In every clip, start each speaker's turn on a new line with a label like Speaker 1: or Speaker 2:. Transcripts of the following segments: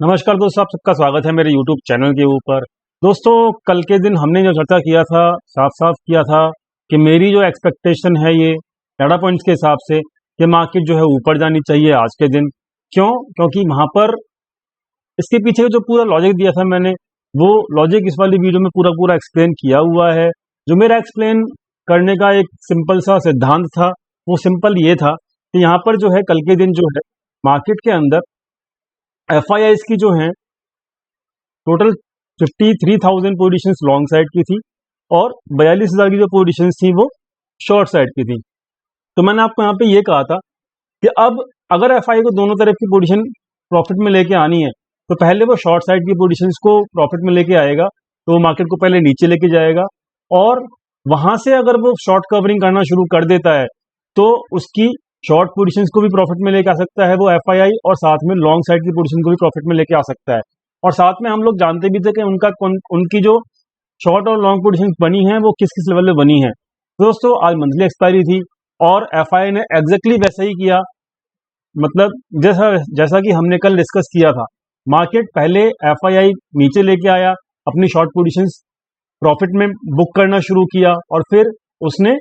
Speaker 1: नमस्कार दोस्तों, आप सबका स्वागत है मेरे YouTube चैनल के ऊपर। दोस्तों, कल के दिन हमने जो चर्चा किया था, साफ साफ किया था कि मेरी जो एक्सपेक्टेशन है ये डाटा पॉइंट्स के हिसाब से कि मार्केट जो है ऊपर जानी चाहिए आज के दिन। क्यों? क्योंकि वहाँ पर इसके पीछे जो पूरा लॉजिक दिया था मैंने, वो लॉजिक इस वाली वीडियो में पूरा पूरा एक्सप्लेन किया हुआ है। जो मेरा एक्सप्लेन करने का एक सिंपल सा सिद्धांत था, वो सिंपल ये था कि यहाँ पर जो है कल के दिन जो है मार्केट के अंदर FIIs की जो है टोटल 53,000 पोजीशंस लॉन्ग साइड की थी और 42,000 की जो पोजीशंस थी वो शॉर्ट साइड की थी। तो मैंने आपको यहाँ पे ये कहा था कि अब अगर FII को दोनों तरफ की पोजीशन प्रॉफिट में लेके आनी है तो पहले वो शॉर्ट साइड की पोजीशंस को प्रॉफिट में लेके आएगा, तो वो मार्केट को पहले नीचे लेके जाएगा और वहां से अगर वो शॉर्ट कवरिंग करना शुरू कर देता है तो उसकी शॉर्ट पोजीशंस को भी प्रॉफिट में लेके आ सकता है वो FII, और साथ में लॉन्ग साइड की पोजीशन को भी प्रॉफिट में लेके आ सकता है। और साथ में हम लोग जानते भी थे कि उनकी जो शॉर्ट और लॉन्ग पोजीशन बनी है वो किस किस लेवल में बनी है। दोस्तों, आज मंथली एक्सपायरी थी और FII ने एग्जैक्टली वैसा ही किया। मतलब जैसा जैसा कि हमने कल डिस्कस किया था, मार्केट पहले FII नीचे लेके आया, अपनी शॉर्ट पोजीशंस प्रॉफिट में बुक करना शुरू किया और फिर उसने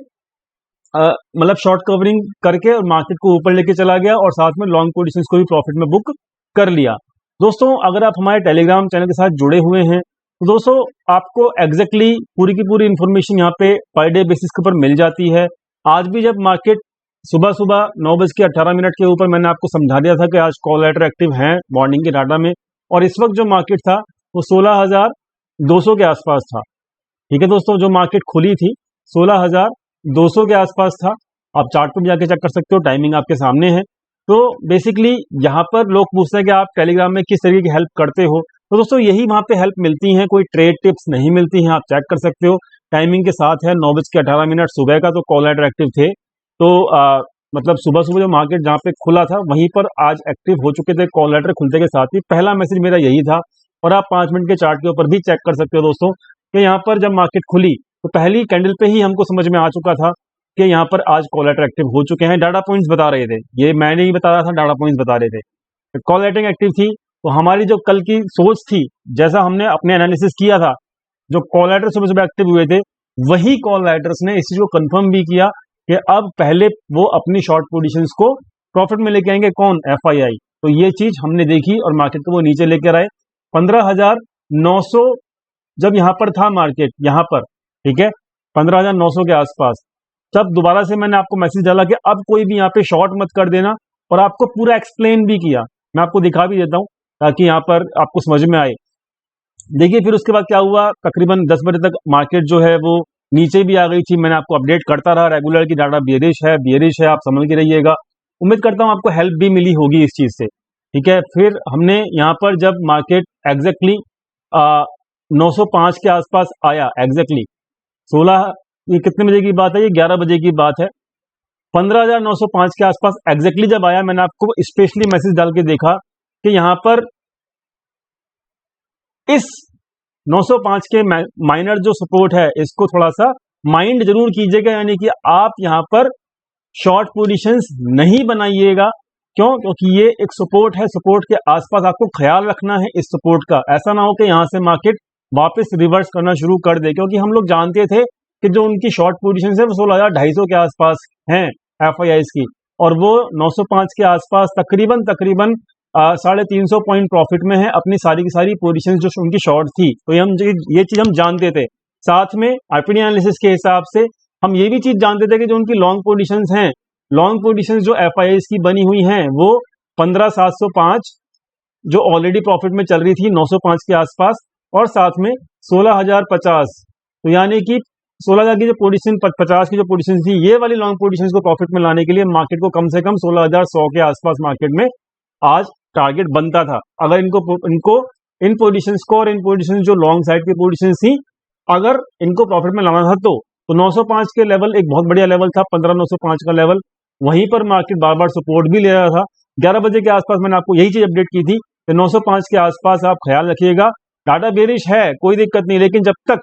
Speaker 1: मतलब शॉर्ट कवरिंग करके और मार्केट को ऊपर लेके चला गया और साथ में लॉन्ग पोजीशंस को भी प्रॉफिट में बुक कर लिया। दोस्तों, अगर आप हमारे टेलीग्राम चैनल के साथ जुड़े हुए हैं तो दोस्तों आपको एग्जैक्टली पूरी की पूरी इंफॉर्मेशन यहाँ पे पर डे बेसिस के ऊपर मिल जाती है। आज भी जब मार्केट सुबह सुबह 9:18 के ऊपर मैंने आपको समझा दिया था कि आज कॉलरेटर एक्टिव हैं मॉर्निंग के डाटा में, और इस वक्त जो मार्केट था वो 16,200 के आसपास था। ठीक है दोस्तों, जो मार्केट खुली थी 16,200 के आसपास था। आप चार्ट पर भी जाके चेक कर सकते हो, टाइमिंग आपके सामने है। तो बेसिकली यहाँ पर लोग पूछते हैं कि आप टेलीग्राम में किस तरीके की हेल्प करते हो, तो दोस्तों यही वहाँ पे हेल्प मिलती है, कोई ट्रेड टिप्स नहीं मिलती हैं। आप चेक कर सकते हो, टाइमिंग के साथ है 9:18 सुबह का, तो कॉलर एक्टिव थे। तो मतलब सुबह सुबह जो मार्केट जहाँ पे खुला था वहीं पर आज एक्टिव हो चुके थे कॉल लेटर खुलते के साथ ही। पहला मैसेज मेरा यही था, और आप 5 मिनट के चार्ट के ऊपर भी चेक कर सकते हो दोस्तों कि यहाँ पर जब मार्केट खुली तो पहली कैंडल पे ही हमको समझ में आ चुका था कि यहाँ पर आज कॉल लेटर एक्टिव हो चुके हैं। डाटा पॉइंट्स बता रहे थे, ये मैं नहीं बता रहा था, डाटा पॉइंट्स बता रहे थे। कॉल लेटिंग एक्टिव थी, तो हमारी जो कल की सोच थी, जैसा हमने अपने एनालिसिस किया था, जो कॉल लेटर सुबह सुबह एक्टिव हुए थे वही कॉल राइटर्स ने इस चीज को कंफर्म भी किया कि अब पहले वो अपनी शॉर्ट पोजीशंस को प्रॉफिट में लेके आएंगे। कौन? FII। तो ये चीज हमने देखी और मार्केट को वो नीचे लेकर आए 15,900 जब यहाँ पर था मार्केट, यहाँ पर ठीक है 15,900 के आसपास। तब दोबारा से मैंने आपको मैसेज डाला कि अब कोई भी यहाँ पे शॉर्ट मत कर देना, और आपको पूरा एक्सप्लेन भी किया। मैं आपको दिखा भी देता हूँ ताकि यहाँ पर आपको समझ में आए। देखिए फिर उसके बाद क्या हुआ, तकरीबन 10 बजे तक मार्केट जो है वो नीचे भी आ गई थी। मैंने आपको अपडेट करता रहा रेगुलर की डाटा बियरिश है, आप समझ के रहिएगा। उम्मीद करता हूँ आपको हेल्प भी मिली होगी इस चीज से। ठीक है, फिर हमने यहाँ पर जब मार्केट एग्जैक्टली 905 के आसपास आया, एग्जैक्टली 16, ये कितने बजे की बात है, ये 11 बजे की बात है। 15,905 के आसपास एग्जैक्टली जब आया, मैंने आपको स्पेशली मैसेज डाल के देखा कि यहाँ पर इस 905 के माइनर जो सपोर्ट है इसको थोड़ा सा माइंड जरूर कीजिएगा, यानी कि आप यहां पर शॉर्ट पोजीशंस नहीं बनाइएगा। क्यों? क्योंकि ये एक सपोर्ट है, सपोर्ट के आसपास आपको ख्याल रखना है इस सपोर्ट का। ऐसा ना हो कि यहां से मार्केट वापस रिवर्स करना शुरू कर दे, क्योंकि हम लोग जानते थे कि जो उनकी शॉर्ट पोजीशन है वो 16,250 के आसपास हैं FIIs की, और वो 905 के आसपास तकरीबन 350 पॉइंट प्रॉफिट में है अपनी सारी की सारी पोजीशन जो उनकी शॉर्ट थी। तो ये चीज हम जानते थे। साथ में RPD एनालिसिस के हिसाब से हम ये भी चीज जानते थे कि जो उनकी लॉन्ग पोजीशंस हैं, लॉन्ग पोजीशंस जो FIIs की बनी हुई हैं वो 15,705 जो ऑलरेडी प्रॉफिट में चल रही थी 905 के आसपास, और साथ में 16,050, तो यानी कि 16,000 की जो पोजीशन 50 की जो पोजीशन थी, ये वाली लॉन्ग पोजीशन को प्रॉफिट में लाने के लिए मार्केट को कम से कम 16,100 के आसपास मार्केट में आज टारगेट बनता था। अगर इनको इन पोजीशंस को और इन पोजीशंस जो लॉन्ग साइड की पोजीशंस थी, अगर इनको प्रॉफिट में लाना था तो 905 के लेवल एक बहुत बढ़िया लेवल था, 15,905 का लेवल। वहीं पर मार्केट बार बार सपोर्ट भी ले रहा था। 11 बजे के आसपास मैंने आपको यही चीज अपडेट की थी कि 905 के आसपास आप ख्याल रखिएगा। डाटा बेरिश है, कोई दिक्कत नहीं, लेकिन जब तक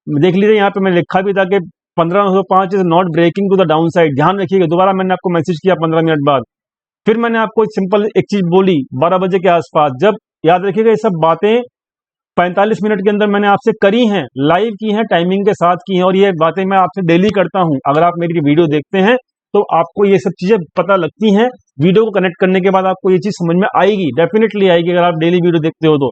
Speaker 1: देख लीजिए यहाँ पे मैंने लिखा भी था कि 15,905 is not breaking to the downside. ध्यान रखिएगा, दोबारा मैंने आपको मैसेज किया 15 मिनट बाद। फिर मैंने आपको सिंपल एक चीज बोली 12 बजे के आसपास, जब याद रखिएगा ये सब बातें 45 मिनट के अंदर मैंने आपसे करी हैं, लाइव की हैं, टाइमिंग के साथ की हैं, और ये बातें मैं आपसे डेली करता हूं। अगर आप मेरी वीडियो देखते हैं तो आपको ये सब चीजें पता लगती हैं। वीडियो को कनेक्ट करने के बाद आपको ये चीज समझ में आएगी, डेफिनेटली आएगी, अगर आप डेली वीडियो देखते हो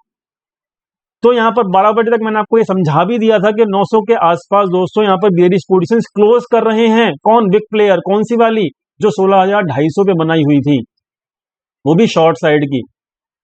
Speaker 1: तो यहाँ पर 12 बजे तक मैंने आपको ये समझा भी दिया था कि 900 के आसपास दोस्तों यहाँ पर बेयरिश पोजीशंस क्लोज कर रहे हैं। कौन? Big player. कौन सी वाली? जो 16,250 पे बनाई हुई थी, वो भी शॉर्ट साइड की।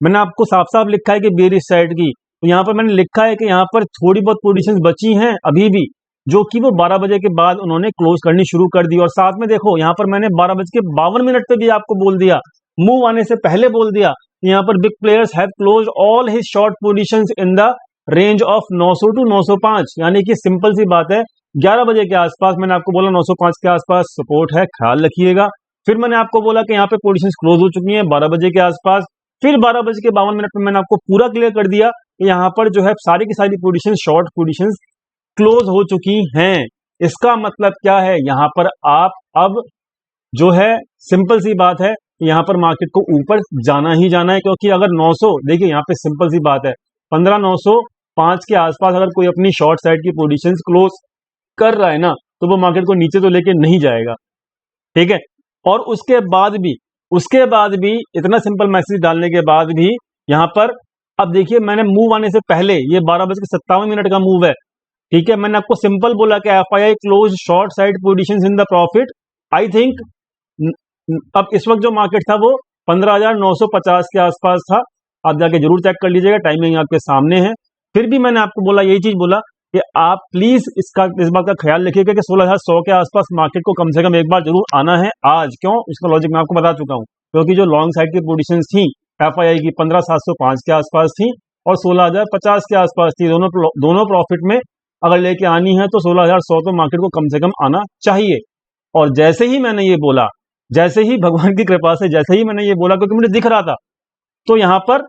Speaker 1: मैंने आपको साफ साफ लिखा है कि बेयरिश साइड की। तो यहाँ पर मैंने लिखा है कि यहाँ पर थोड़ी बहुत पोजीशंस बची हैं अभी भी, जो कि वो 12 बजे के बाद उन्होंने क्लोज करनी शुरू कर दी। और साथ में देखो यहाँ पर मैंने 12:52 पे भी आपको बोल दिया, मूव आने से पहले बोल दिया, यहाँ पर big players have close all his short positions in the range of 900 to 905। यानी कि सिंपल सी बात है, 11 बजे के आसपास मैंने आपको बोला 905 के आसपास सपोर्ट है, ख्याल रखिएगा। फिर मैंने आपको बोला कि यहाँ पे पोजीशंस क्लोज हो चुकी हैं 12 बजे के आसपास। फिर 12:52 पे मैंने आपको पूरा क्लियर कर दिया कि यहाँ पर जो है सारी की सारी पोजीशन शॉर्ट पोजीशन क्लोज हो चुकी हैं। इसका मतलब क्या है? यहाँ पर आप अब जो है सिंपल सी बात है, यहाँ पर मार्केट को ऊपर जाना ही जाना है, क्योंकि अगर 900, देखिए यहाँ पे सिंपल सी बात है, 15,905 के आसपास अगर कोई अपनी शॉर्ट साइड की पोजीशंस क्लोज कर रहा है ना, तो वो मार्केट को नीचे तो लेके नहीं जाएगा, ठीक है। और उसके बाद भी इतना सिंपल मैसेज डालने के बाद भी यहाँ पर अब देखिए, मैंने मूव आने से पहले, ये 12:57 का मूव है, ठीक है। मैंने आपको सिंपल बोला कि FII close short side positions in the profit. I think अब इस वक्त जो मार्केट था वो 15,950 के आसपास था। आप जाके जरूर चेक कर लीजिएगा, टाइमिंग आपके सामने है। फिर भी मैंने आपको बोला, यही चीज बोला कि आप प्लीज इस बात का ख्याल रखिएगा कि 16,100 के आसपास मार्केट को कम से कम एक बार जरूर आना है आज। क्यों? इसका लॉजिक मैं आपको बता चुका हूं, क्योंकि जो लॉन्ग साइड की पोजीशंस थी एफआईआई की 15,705 के आसपास थी और 16,050 के आसपास थी। दोनों प्रॉफिट में अगर लेके आनी है तो 16,100 तो मार्केट को कम से कम आना चाहिए। और जैसे ही मैंने ये बोला, जैसे ही भगवान की कृपा से जैसे ही मैंने ये बोला, क्योंकि मुझे दिख रहा था, तो यहां पर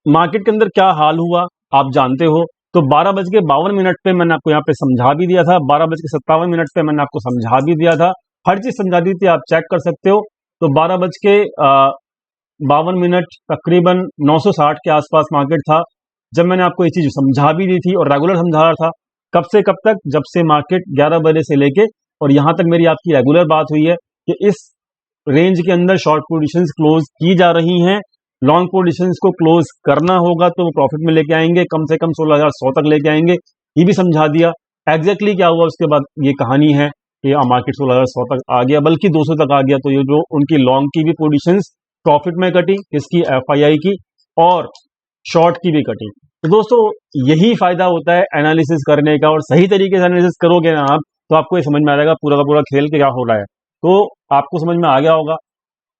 Speaker 1: मार्केट के अंदर क्या हाल हुआ आप जानते हो। तो 12:52 पे मैंने आपको यहाँ पे समझा भी दिया था, 12:57 पे मैंने आपको समझा भी दिया था, हर चीज समझा दी थी, आप चेक कर सकते हो। तो 12:52 तकरीबन 960 के आसपास मार्केट था जब मैंने आपको ये चीज समझा भी दी थी, और रेगुलर समझा रहा था। कब से कब तक? जब से मार्केट 11 बजे से लेके और यहां तक मेरी आपकी रेगुलर बात हुई है कि इस रेंज के अंदर शॉर्ट पोजीशंस क्लोज की जा रही हैं। लॉन्ग पोजीशंस को क्लोज करना होगा तो वो प्रॉफिट में लेके आएंगे, कम से कम 16,100 तक लेके आएंगे, ये भी समझा दिया। एग्जैक्टली क्या हुआ उसके बाद ये कहानी है कि मार्केट 16,100 तक आ गया, बल्कि 200 तक आ गया। तो ये जो उनकी लॉन्ग की भी पोजीशंस प्रॉफिट में कटी, किसकी? एफआईआई की, और शॉर्ट की भी कटी। तो दोस्तों यही फायदा होता है एनालिसिस करने का, और सही तरीके से एनालिसिस करोगे ना आप, तो आपको ये समझ में आ जाएगा पूरा का पूरा खेल क्या हो रहा है। तो आपको समझ में आ गया होगा।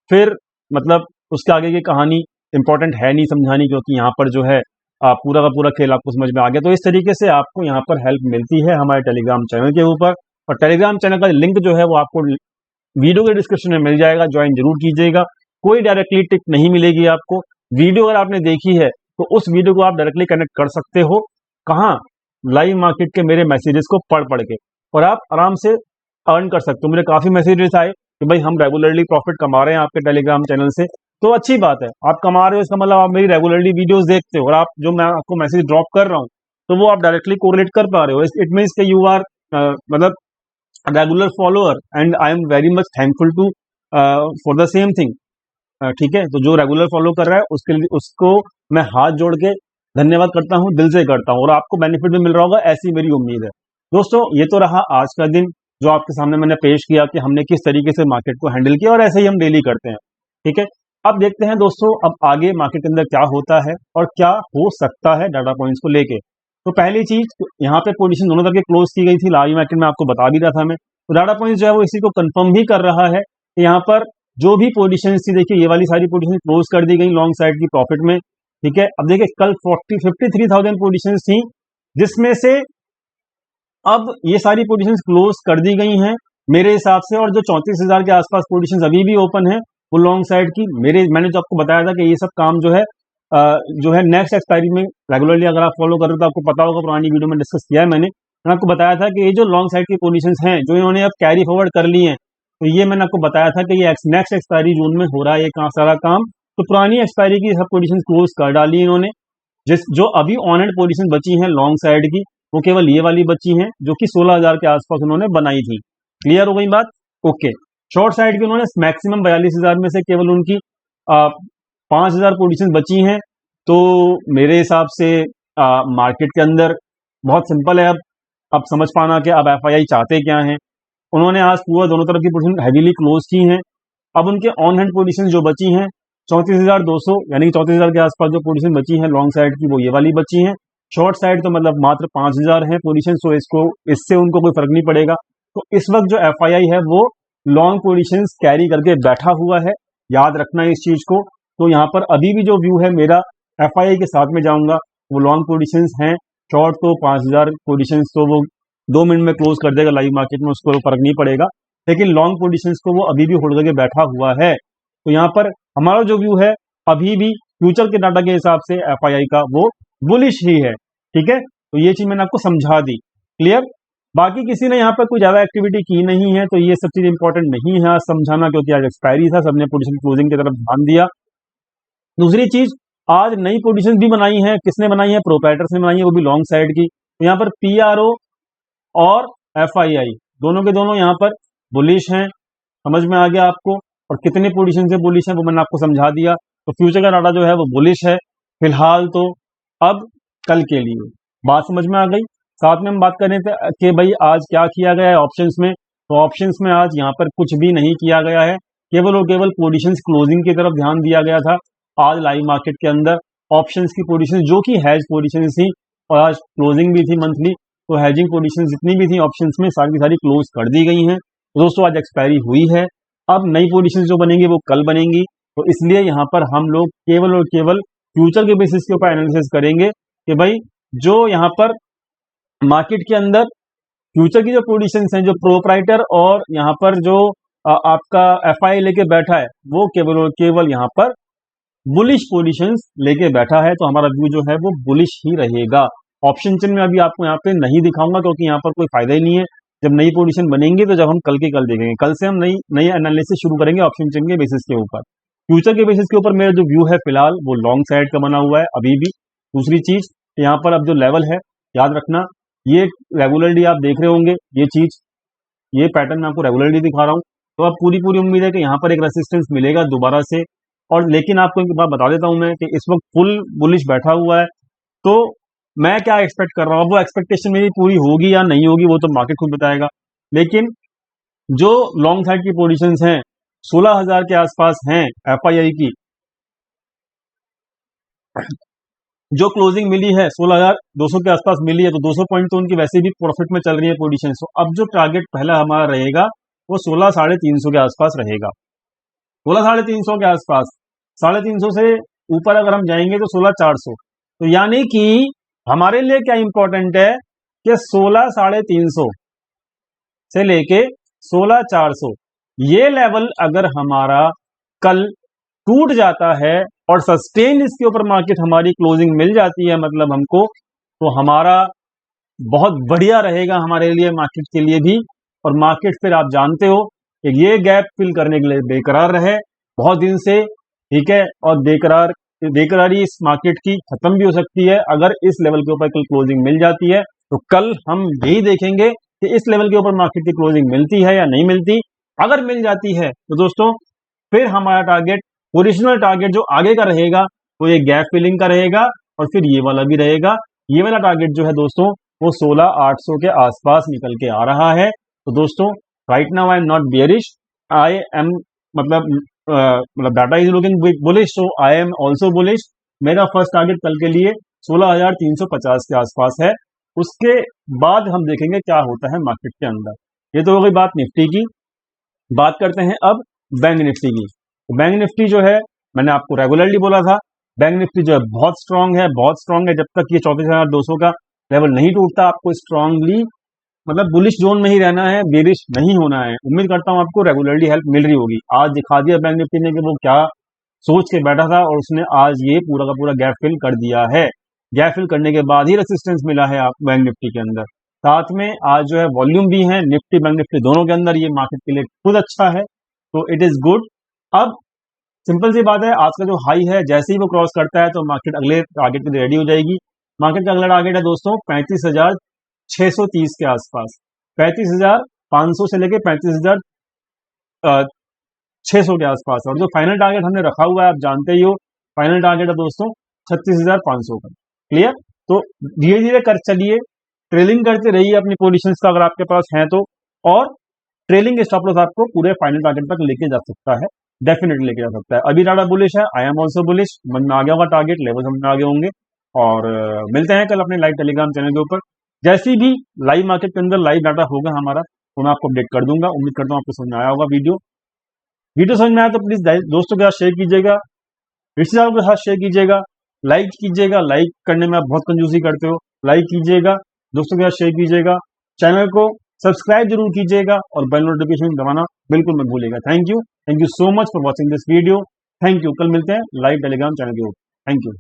Speaker 1: फिर मतलब उसके आगे की कहानी इंपॉर्टेंट है नहीं समझानी, क्योंकि यहाँ पर जो है पूरा का पूरा खेल आपको समझ में आ गया। तो इस तरीके से आपको यहाँ पर हेल्प मिलती है हमारे टेलीग्राम चैनल के ऊपर, और टेलीग्राम चैनल का लिंक जो है वो आपको वीडियो के डिस्क्रिप्शन में मिल जाएगा, ज्वाइन जरूर कीजिएगा। कोई डायरेक्टली टिप नहीं मिलेगी आपको। वीडियो अगर आपने देखी है तो उस वीडियो को आप डायरेक्टली कनेक्ट कर सकते हो, कहाँ? लाइव मार्केट के मेरे मैसेजेस को पढ़ के, और आप आराम से अर्न कर सकते हो। मुझे काफी मैसेजेस आए कि भाई हम रेगुलरली प्रॉफिट कमा रहे हैं आपके टेलीग्राम चैनल से, तो अच्छी बात है, आप कमा रहे हो, इसका मतलब आप मेरी रेगुलरली वीडियोस देखते हो, और आप जो मैं आपको मैसेज ड्रॉप कर रहा हूँ तो वो आप डायरेक्टली कोरिलेट कर पा रहे हो। इट मीन्स कि यू आर मतलब regular follower, and I am very much thankful to for the same thing. ठीक है, तो जो रेगुलर फॉलो कर रहा है उसके लिए, उसको मैं हाथ जोड़ के धन्यवाद करता हूं, दिल से करता हूं, और आपको बेनिफिट भी मिल रहा होगा, ऐसी मेरी उम्मीद है। दोस्तों ये तो रहा आज का दिन जो आपके सामने मैंने पेश किया कि हमने किस तरीके से मार्केट को हैंडल किया, और ऐसे ही हम डेली करते हैं। ठीक है, अब देखते हैं दोस्तों अब आगे मार्केट के अंदर क्या होता है और क्या हो सकता है डाटा पॉइंट्स को लेके। तो पहली चीज, यहाँ पे पोजीशन दोनों तरफ क्लोज की गई थी लाइव मार्केट में, आपको बता भी रहा था मैं। तो डाटा पॉइंट्स जो है वो इसी को कंफर्म भी कर रहा है कि यहाँ पर जो भी पोजीशन थी, देखिए ये वाली सारी पोजीशन क्लोज कर दी गई लॉन्ग साइड की प्रॉफिट में। ठीक है, अब देखिए कल 53,000 पोजीशन थी, जिसमें से अब ये सारी पोजीशंस क्लोज कर दी गई हैं मेरे हिसाब से, और जो 34,000 के आसपास पोजीशंस अभी भी ओपन है वो लॉन्ग साइड की। मैंने जो आपको बताया था कि ये सब काम जो है नेक्स्ट एक्सपायरी में रेगुलरली अगर आप फॉलो कर रहे हो तो आपको पता होगा, पुरानी वीडियो में डिस्कस किया है मैंने आपको बताया था कि ये जो लॉन्ग साइड की पोजीशंस हैं जो इन्होंने अब कैरी फॉरवर्ड कर ली हैं, तो ये मैंने आपको बताया था कि ये नेक्स्ट एक्सपायरी जून में हो रहा है ये सारा काम। तो पुरानी एक्सपायरी की सब पोजीशन क्लोज कर डाली इन्होंने। जो अभी ऑन एंड पोजीशन बची हैं लॉन्ग साइड की, वो केवल ये वाली बची हैं जो कि 16,000 के आसपास उन्होंने बनाई थी। क्लियर हो गई बात? ओके। शॉर्ट साइड की उन्होंने मैक्सिमम 42,000 में से केवल उनकी 5,000 पोजीशन बची हैं। तो मेरे हिसाब से मार्केट के अंदर बहुत सिंपल है। अब समझ पाना कि अब एफआईआई चाहते क्या हैं। उन्होंने आज पूरा दोनों तरफ की पोजीशन हैवीली क्लोज की हैं। अब उनके ऑन हैंड पोजीशन जो बची हैं 34,200 यानी कि 34,000 के आसपास जो पोजीशन बची हैं लॉन्ग साइड की, वो ये वाली बची हैं। शॉर्ट साइड तो मतलब मात्र 5,000 है पोजीशन, सो इससे उनको कोई फर्क नहीं पड़ेगा। तो इस वक्त जो एफआईआई है वो लॉन्ग पोजीशंस कैरी करके बैठा हुआ है, याद रखना इस चीज को। तो यहाँ पर अभी भी जो व्यू है मेरा एफआईआई के साथ में जाऊंगा, वो लॉन्ग पोजीशंस हैं। शॉर्ट तो 5,000 पोजीशंस तो वो 2 मिनट में क्लोज कर देगा लाइव मार्केट में, उसको फर्क नहीं पड़ेगा। लेकिन लॉन्ग पोजीशंस को वो अभी भी होल्ड करके बैठा हुआ है। तो यहाँ पर हमारा जो व्यू है अभी भी फ्यूचर के डाटा के हिसाब से एफआईआई का वो बुलिश ही है। ठीक है, तो ये चीज मैंने आपको समझा दी। क्लियर? बाकी किसी ने यहाँ पर कोई ज्यादा एक्टिविटी की नहीं है, तो ये सब चीज इंपॉर्टेंट नहीं है आज समझाना, क्योंकि आज एक्सपायरी था, सबने पोजीशन क्लोजिंग की तरफ ध्यान दिया। दूसरी चीज, आज नई पोजीशन भी बनाई है। किसने बनाई है? प्रोप्राइटर्स ने बनाई है, वो भी लॉन्ग साइड की। तो यहाँ पर पीआरओ और एफआईआई दोनों के दोनों यहाँ पर बुलिश हैं। समझ में आ गया आपको? और कितने पोजीशन से बुलिश है वो मैंने आपको समझा दिया। तो फ्यूचर का डाटा जो है वो बुलिश है फिलहाल। तो अब कल के लिए बात समझ में आ गई। साथ में हम बात कर रहे थे कि भाई आज क्या किया गया है ऑप्शंस में। तो ऑप्शंस में आज यहाँ पर कुछ भी नहीं किया गया है, केवल और केवल पोजीशंस क्लोजिंग की तरफ ध्यान दिया गया था। आज लाइव मार्केट के अंदर ऑप्शंस की पोजीशन जो कि हैज पोजीशन थी और आज क्लोजिंग भी थी मंथली, तो हैजिंग पोजीशन जितनी भी थी ऑप्शंस में सारी की सारी क्लोज कर दी गई हैं। दोस्तों आज एक्सपायरी हुई है, अब नई पोजीशन जो बनेंगी वो कल बनेंगी। तो इसलिए यहाँ पर हम लोग केवल और केवल फ्यूचर के बेसिस के ऊपर एनालिसिस करेंगे कि भाई जो यहाँ पर मार्केट के अंदर फ्यूचर की जो पोजीशंस हैं, जो प्रोप्राइटर और यहाँ पर जो आपका एफआई लेके बैठा है, वो केवल और केवल यहाँ पर बुलिश पोजीशंस लेके बैठा है। तो हमारा व्यू जो है वो बुलिश ही रहेगा। ऑप्शन चेन में अभी आपको यहाँ पे नहीं दिखाऊंगा, क्योंकि यहाँ पर कोई फायदा ही नहीं है। जब नई पोजीशन बनेंगी तो जब हम कल के कल देखेंगे, कल से हम नई एनालिसिस शुरू करेंगे ऑप्शन चेन के बेसिस के ऊपर। फ्यूचर के बेसिस के ऊपर मेरा जो व्यू है फिलहाल वो लॉन्ग साइड का बना हुआ है अभी भी। दूसरी चीज, यहाँ पर अब जो लेवल है याद रखना, ये रेगुलरली आप देख रहे होंगे, ये पैटर्न मैं आपको रेगुलरली दिखा रहा हूँ। तो अब पूरी उम्मीद है कि यहाँ पर एक रेसिस्टेंस मिलेगा दोबारा से। और लेकिन आपको एक बात बता देता हूं मैं कि इस वक्त फुल बुलिश बैठा हुआ है। तो मैं क्या एक्सपेक्ट कर रहा हूं, वो एक्सपेक्टेशन मेरी पूरी होगी या नहीं होगी वो तो मार्केट खुद बताएगा। लेकिन जो लॉन्ग साइड की पोजीशंस हैं 16,000 के आसपास हैं एफआईआई की, जो क्लोजिंग मिली है 16,200 के आसपास मिली है, तो 200 पॉइंट तो उनकी वैसे भी प्रॉफिट में चल रही है पोजीशन। तो अब जो टारगेट पहला हमारा रहेगा वो 16,350 के आसपास रहेगा। 16,350 के आसपास, 350 से ऊपर अगर हम जाएंगे तो 16,400। तो यानी कि हमारे लिए क्या इंपॉर्टेंट है कि 16,350 से लेके 16,400 ये लेवल अगर हमारा कल टूट जाता है और सस्टेन इसके ऊपर मार्केट हमारी क्लोजिंग मिल जाती है मतलब हमको, तो हमारा बहुत बढ़िया रहेगा हमारे लिए, मार्केट के लिए भी। और मार्केट फिर आप जानते हो कि ये गैप फिल करने के लिए बेकरार रहे बहुत दिन से, ठीक है। और बेकरारी इस मार्केट की खत्म भी हो सकती है अगर इस लेवल के ऊपर कल क्लोजिंग मिल जाती है। तो कल हम यही देखेंगे कि इस लेवल के ऊपर मार्केट की क्लोजिंग मिलती है या नहीं मिलती। अगर मिल जाती है तो दोस्तों फिर हमारा टारगेट, ओरिजिनल टारगेट जो आगे का रहेगा वो ये गैप फिलिंग का रहेगा, और फिर ये वाला भी रहेगा। ये वाला टारगेट जो है दोस्तों वो 16,800 के आसपास निकल के आ रहा है। तो दोस्तों right now I am not bearish, I am मतलब data is looking bullish, so I am also bullish. मेरा फर्स्ट टारगेट कल के लिए 16,350 के आसपास है। उसके बाद हम देखेंगे क्या होता है मार्केट के अंदर। ये तो हो गई बात निफ्टी की। बात करते हैं अब बैंक निफ्टी की। बैंक निफ्टी जो है मैंने आपको रेगुलरली बोला था, बैंक निफ्टी जो है बहुत स्ट्रांग है। जब तक ये 34,200 का लेवल नहीं टूटता आपको स्ट्रांगली मतलब बुलिश जोन में ही रहना है, बेरिश नहीं होना है। उम्मीद करता हूं आपको रेगुलरली हेल्प मिल रही होगी। आज दिखा दिया बैंक निफ्टी ने कि वो क्या सोच के बैठा था, और उसने आज ये पूरा का पूरा गैप फिल कर दिया है। गैप फिल करने के बाद ही रेसिस्टेंस मिला है आप बैंक निफ्टी के अंदर। साथ में आज जो है वॉल्यूम भी है निफ्टी बैंक निफ्टी दोनों के अंदर, ये मार्केट के लिए खुद अच्छा है, तो इट इज गुड। अब सिंपल सी बात है, आज का जो हाई है जैसे ही वो क्रॉस करता है तो मार्केट अगले टारगेट के लिए रेडी हो जाएगी। मार्केट का अगला टारगेट है दोस्तों 35,630 के आसपास, 35,500 से लेके 35,600 के आसपास। और जो फाइनल टारगेट हमने रखा हुआ है आप जानते ही हो, फाइनल टारगेट है दोस्तों 36,500 का। क्लियर? तो धीरे धीरे कर चलिए, ट्रेलिंग करते रहिए अपनी पोजीशंस का अगर आपके पास है तो, और ट्रेलिंग स्टॉप लॉस आपको पूरे फाइनल टारगेट तक लेके जा सकता है, डेफिनेटली लेके जा सकता है। अभी ज्यादा बुलिश है, आई एम ऑल्सो बुलिश, मन में आ गया होगा टारगेट लेवल, समझ में आ गए होंगे। और मिलते हैं कल अपने लाइव टेलीग्राम चैनल के ऊपर। जैसी भी लाइव मार्केट के अंदर लाइव डाटा होगा हमारा तो मैं आपको अपडेट कर दूंगा। उम्मीद करता हूँ आपको समझ में आया होगा। वीडियो समझ में आया तो प्लीज दोस्तों के साथ शेयर कीजिएगा, रिश्तेदारों के साथ शेयर कीजिएगा, लाइक कीजिएगा। लाइक करने में आप बहुत कंजूसी करते हो, लाइक कीजिएगा, दोस्तों के साथ शेयर कीजिएगा, चैनल को सब्सक्राइब जरूर कीजिएगा और बेल नोटिफिकेशन दबाना बिल्कुल मत भूलिएगा। Thank you so much for watching this video. Thank you. कल मिलते हैं लाइव टेलीग्राम चैनल के ऊपर। Thank you.